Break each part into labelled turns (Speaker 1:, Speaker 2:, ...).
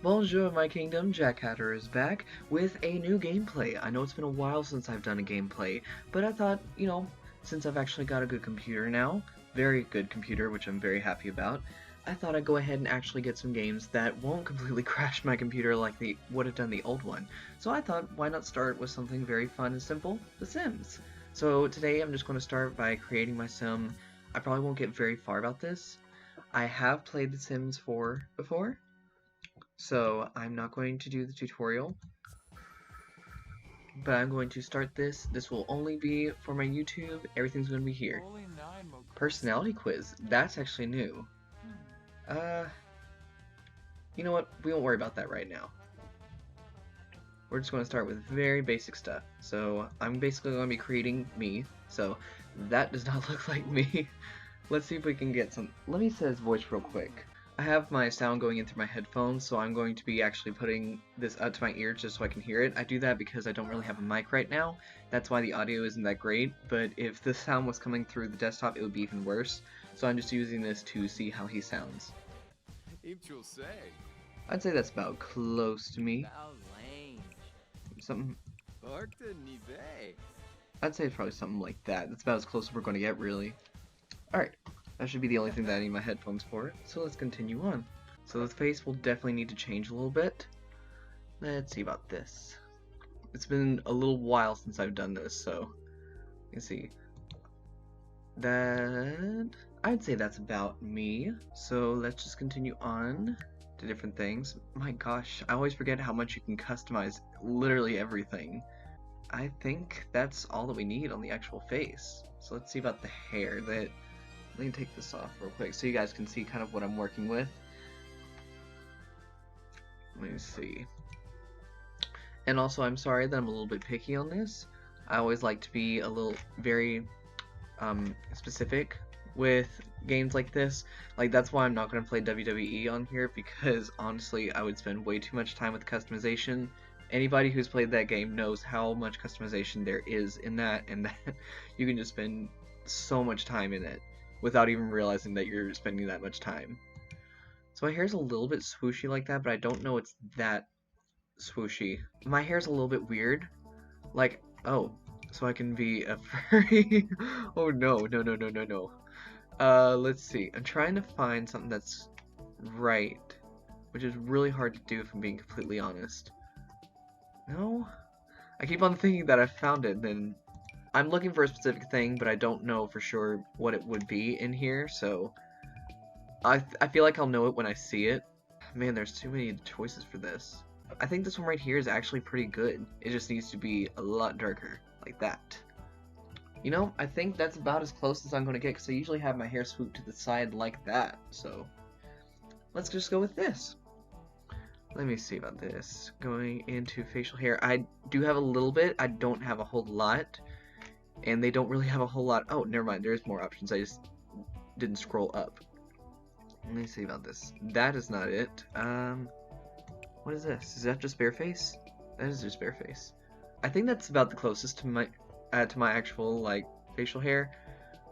Speaker 1: Bonjour, my kingdom. Jack Hatter is back with a new gameplay. I know it's been a while since I've done a gameplay, but I thought, since I've actually got a good computer now, very good computer, which I'm very happy about, I thought I'd go ahead and actually get some games that won't completely crash my computer like they would have done the old one. So I thought, why not start with something very fun and simple? The Sims. So today I'm just going to start by creating my sim. I probably won't get very far about this. I have played The Sims 4 before, so I'm not going to do the tutorial, but I'm going to start this. This will only be for my YouTube. Everything's going to be here. Personality quiz. That's actually new. You know what? We won't worry about that right now. We're just going to start with very basic stuff. So I'm basically going to be creating me. So that does not look like me. Let's see if we can get some. Let me set his voice real quick. I have my sound going in through my headphones, so I'm going to be actually putting this up to my ears just so I can hear it. I do that because I don't really have a mic right now. That's why the audio isn't that great, but if the sound was coming through the desktop, it would be even worse. So I'm just using this to see how he sounds. I'd say that's about close to me. Something. I'd say it's probably something like that. That's about as close as we're going to get, really. Alright. That should be the only thing that I need my headphones for, so let's continue on. So the face will definitely need to change a little bit. Let's see about this. It's been a little while since I've done this, so you can see. That, I'd say that's about me. So let's just continue on to different things. My gosh, I always forget how much you can customize literally everything. I think that's all that we need on the actual face. So let's see about the hair. Let me take this off real quick so you guys can see kind of what I'm working with. Let me see. And also, I'm sorry that I'm a little bit picky on this. I always like to be a little very specific with games like this. Like, that's why I'm not going to play WWE on here, because honestly I would spend way too much time with customization. Anybody who's played that game knows how much customization there is in that, and that you can just spend so much time in it without even realizing that you're spending that much time. So my hair's a little bit swooshy like that, but I don't know it's that swooshy. My hair's a little bit weird. Like, oh, so I can be a furry? Oh no, no, no, no, no, no. Let's see. I'm trying to find something that's right, which is really hard to do if I'm being completely honest. No? I keep on thinking that I found it, then I'm looking for a specific thing, but I don't know for sure what it would be in here, so I feel like I'll know it when I see it. Man, there's too many choices for this. I think this one right here is actually pretty good. It just needs to be a lot darker, like that. You know, I think that's about as close as I'm going to get, because I usually have my hair swooped to the side like that, so let's just go with this. Let me see about this. Going into facial hair, I do have a little bit, I don't have a whole lot. And they don't really have a whole lot. Oh, never mind. There's more options. I just didn't scroll up. Let me see about this. That is not it. What is this? Is that just bare face? That is just bare face. I think that's about the closest to my actual like facial hair.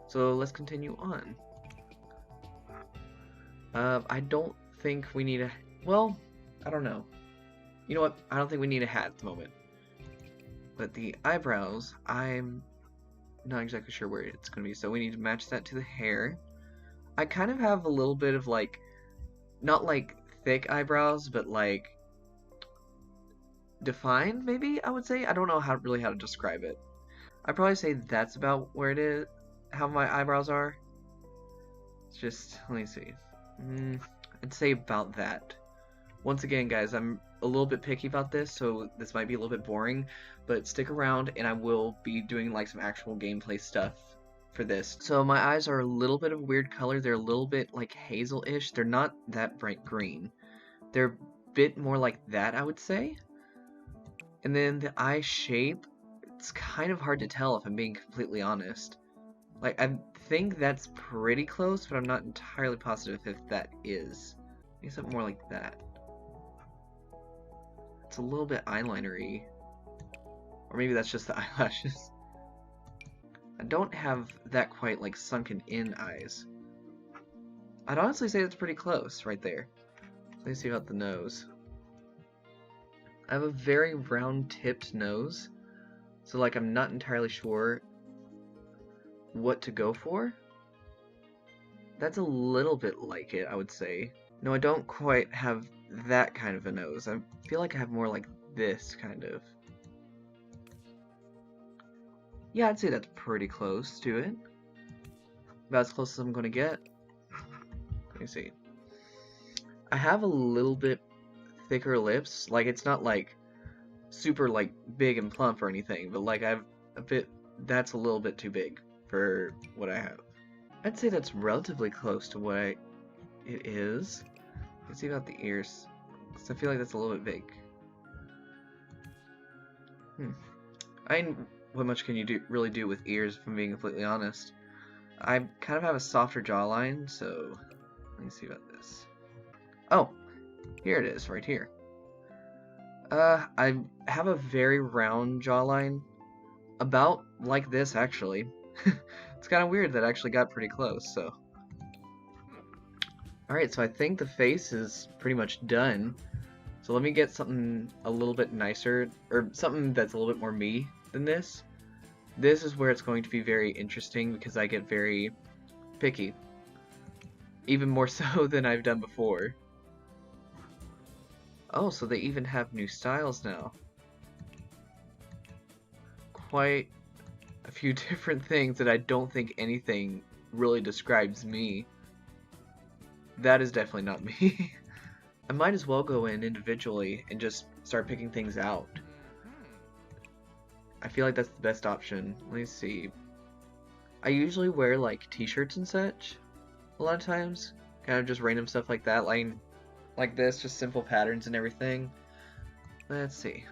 Speaker 1: So let's continue on. I don't think we need a. Well, I don't know. You know what? I don't think we need a hat at the moment. But the eyebrows, I'm not exactly sure where it's going to be, so we need to match that to the hair. I kind of have a little bit of like, not like thick eyebrows, but like defined, maybe I would say. I don't know how to describe it. I'd probably say that's about where it is, how my eyebrows are. It's just, let me see. I'd say about that. Once again, guys, I'm a little bit picky about this, so this might be a little bit boring, but stick around and I will be doing like some actual gameplay stuff for this. So my eyes are a little bit of a weird color. They're a little bit like hazel-ish. They're not that bright green. They're a bit more like that, I would say. And then the eye shape, it's kind of hard to tell if I'm being completely honest. Like, I think that's pretty close, but I'm not entirely positive if that is. Maybe something more like that. It's a little bit eyeliner-y. Or maybe that's just the eyelashes. I don't have that quite like sunken in eyes. I'd honestly say it's pretty close right there. Let me see about the nose. I have a very round-tipped nose, so like I'm not entirely sure what to go for. That's a little bit like it, I would say. No, I don't quite have that kind of a nose. I feel like I have more like this kind of. Yeah, I'd say that's pretty close to it. About as close as I'm gonna get. Let me see. I have a little bit thicker lips. Like, it's not like super like big and plump or anything, but like I have a bit, that's a little bit too big for what I have. I'd say that's relatively close to what it is. Let's see about the ears, because I feel like that's a little bit big. What much can you really do with ears, if I'm being completely honest? I kind of have a softer jawline, so let me see about this. Oh, here it is, right here. I have a very round jawline, about like this actually. It's kind of weird that I actually got pretty close, so. Alright, so I think the face is pretty much done. So let me get something a little bit nicer, or something that's a little bit more me than this. This is where it's going to be very interesting because I get very picky. Even more so than I've done before. Oh, so they even have new styles now. Quite a few different things that I don't think anything really describes me. That is definitely not me. I might as well go in individually and just start picking things out. I feel like that's the best option. Let me see. I usually wear like t-shirts and such a lot of times. Kind of just random stuff like that, like this, just simple patterns and everything. Let's see.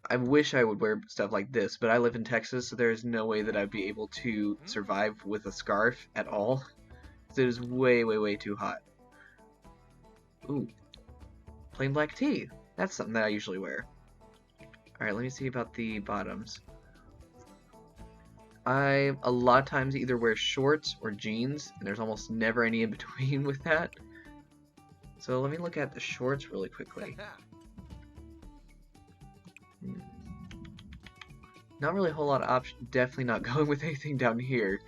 Speaker 1: I wish I would wear stuff like this, but I live in Texas, so there is no way that I'd be able to survive with a scarf at all. It is way, way, way too hot. Ooh. Plain black tee. That's something that I usually wear. Alright, let me see about the bottoms. I, a lot of times, either wear shorts or jeans, and there's almost never any in between with that. So let me look at the shorts really quickly. Not really a whole lot of options. Definitely not going with anything down here.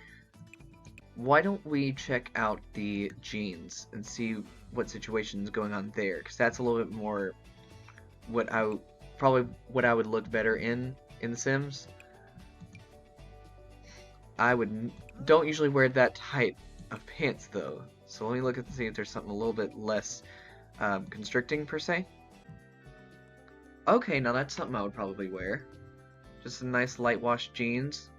Speaker 1: Why don't we check out the jeans and see what situation's going on there? Because that's a little bit more probably what I would look better in The Sims. Don't usually wear that type of pants though. So let me look at see if there's something a little bit less constricting per se. Okay, now that's something I would probably wear. Just some nice light wash jeans.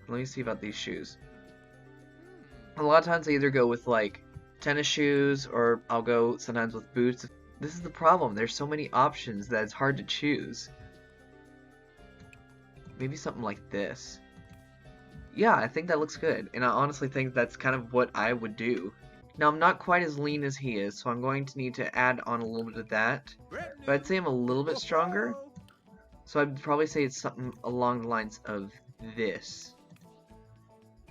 Speaker 1: Let me see about these shoes. A lot of times I either go with like tennis shoes or I'll go sometimes with boots. This is the problem. There's so many options that it's hard to choose. Maybe something like this. Yeah, I think that looks good. And I honestly think that's kind of what I would do. Now, I'm not quite as lean as he is, so I'm going to need to add on a little bit of that. But I'd say I'm a little bit stronger. So I'd probably say it's something along the lines of this.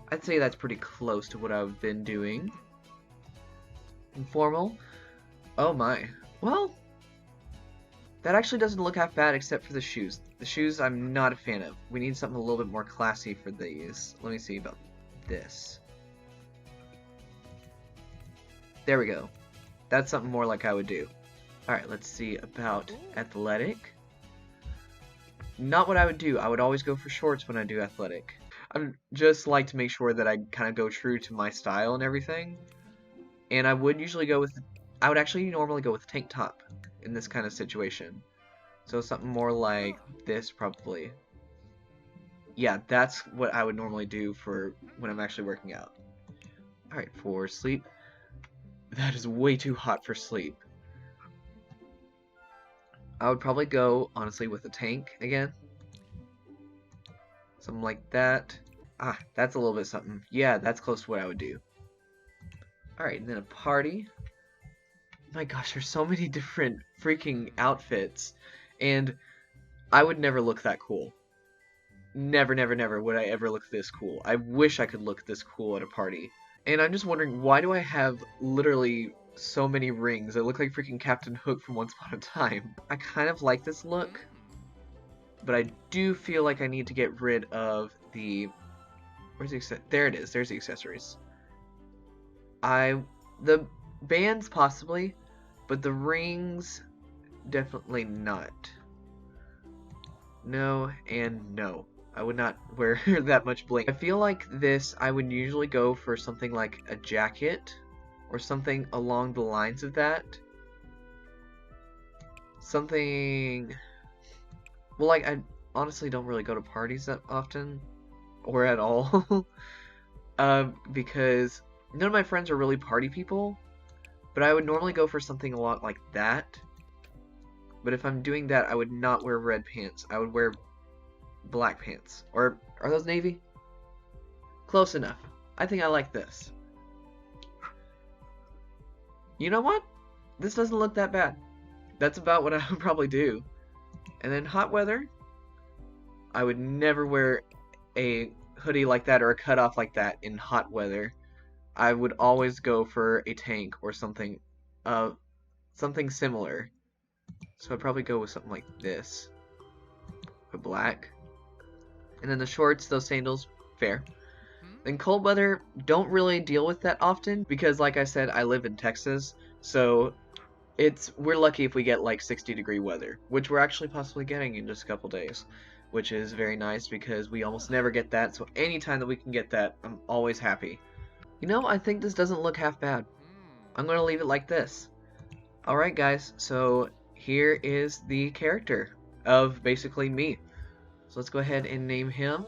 Speaker 1: I'd say that's pretty close to what I've been doing. Informal. Oh my. Well, that actually doesn't look half bad except for the shoes. The shoes I'm not a fan of. We need something a little bit more classy for these. Let me see about this. There we go. That's something more like I would do. Alright, let's see about athletic. Not what I would do. I would always go for shorts when I do athletic. I just like to make sure that I kind of go true to my style and everything. And I would usually go with, I would actually normally go with a tank top in this kind of situation. So something more like this probably. Yeah, that's what I would normally do for when I'm actually working out. Alright, for sleep. That is way too hot for sleep. I would probably go, honestly, with a tank again. Something like that. Ah, that's a little bit something. Yeah, that's close to what I would do. Alright, and then a party. My gosh, there's so many different freaking outfits. And I would never look that cool. Never, never, never would I ever look this cool. I wish I could look this cool at a party. And I'm just wondering, why do I have literally so many rings. It looked like freaking Captain Hook from Once Upon a Time. I kind of like this look, but I do feel like I need to get rid of the... Where's the... There it is. There's the accessories. The bands possibly, but the rings definitely not. No and no. I would not wear that much bling. I feel like this, I would usually go for something like a jacket or something along the lines of that. Something... Well, like, I honestly don't really go to parties that often, or at all, because none of my friends are really party people, but I would normally go for something a lot like that. But if I'm doing that, I would not wear red pants. I would wear black pants. Or are those navy? Close enough. I think I like this. You know what? This doesn't look that bad. That's about what I would probably do. And then hot weather, I would never wear a hoodie like that or a cutoff like that in hot weather. I would always go for a tank or something similar. So I'd probably go with something like this. A black. And then the shorts, those sandals, fair. In cold weather, don't really deal with that often because, like I said, I live in Texas, so we're lucky if we get like 60-degree weather, which we're actually possibly getting in just a couple days, which is very nice because we almost never get that. So anytime that we can get that, I'm always happy. You know, I think this doesn't look half bad. I'm gonna leave it like this. All right, guys. So here is the character of basically me. So let's go ahead and name him.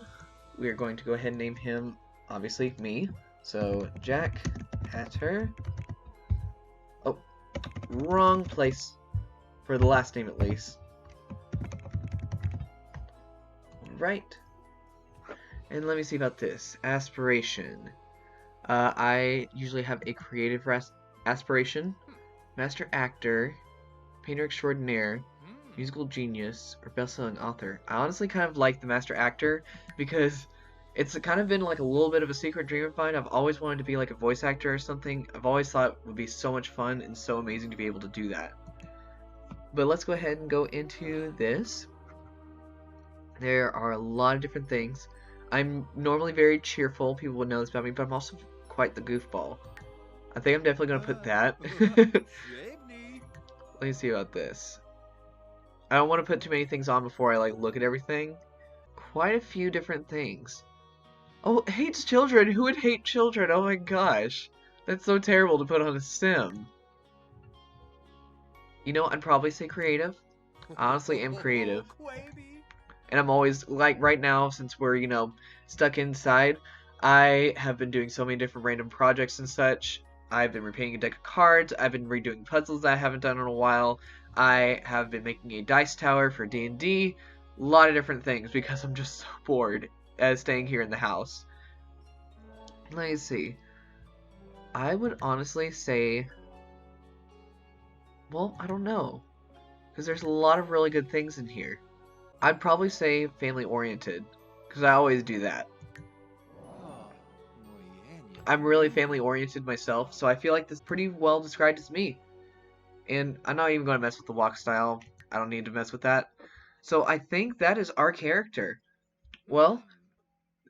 Speaker 1: We are going to go ahead and name him, obviously, me. So Jack Hatter. Oh, wrong place for the last name at least. Right. And let me see about this. Aspiration. I usually have a creative aspiration, master actor, painter extraordinaire, musical genius, or best-selling author. I honestly kind of like the master actor because it's kind of been like a little bit of a secret dream of mine. I've always wanted to be like a voice actor or something. I've always thought it would be so much fun and so amazing to be able to do that. But let's go ahead and go into this. There are a lot of different things. I'm normally very cheerful. People would know this about me, but I'm also quite the goofball. I think I'm definitely going to put that. Let me see about this. I don't want to put too many things on before I like look at everything. Quite a few different things. Oh, hates children. Who would hate children? Oh my gosh. That's so terrible to put on a sim. You know, I'd probably say creative. I honestly am creative. And I'm always, like right now, since we're, you know, stuck inside, I have been doing so many different random projects and such. I've been repainting a deck of cards. I've been redoing puzzles that I haven't done in a while. I have been making a dice tower for D&D. A lot of different things because I'm just so bored staying here in the house. Let me see. I would honestly say... Well, I don't know. Because there's a lot of really good things in here. I'd probably say family-oriented. Because I always do that. I'm really family-oriented myself, so I feel like this is pretty well described as me. And I'm not even going to mess with the walk style. I don't need to mess with that. So I think that is our character. Well,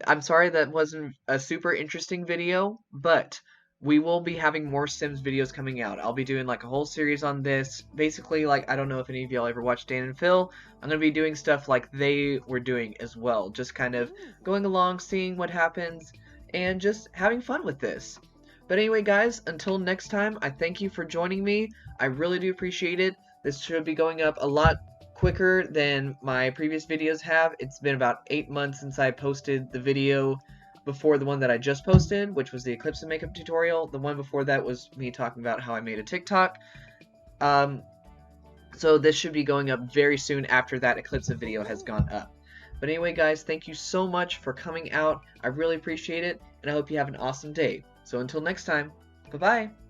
Speaker 1: I'm sorry that wasn't a super interesting video, but we will be having more Sims videos coming out. I'll be doing like a whole series on this. Basically, like, I don't know if any of y'all ever watched Dan and Phil. I'm going to be doing stuff like they were doing as well. Just kind of going along, seeing what happens, and just having fun with this. But anyway, guys, until next time, I thank you for joining me. I really do appreciate it. This should be going up a lot quicker than my previous videos have. It's been about 8 months since I posted the video before the one that I just posted, which was the Eclipse of Makeup tutorial. The one before that was me talking about how I made a TikTok. So this should be going up very soon after that Eclipse of video has gone up. But anyway, guys, thank you so much for coming out. I really appreciate it, and I hope you have an awesome day. So until next time, bye-bye.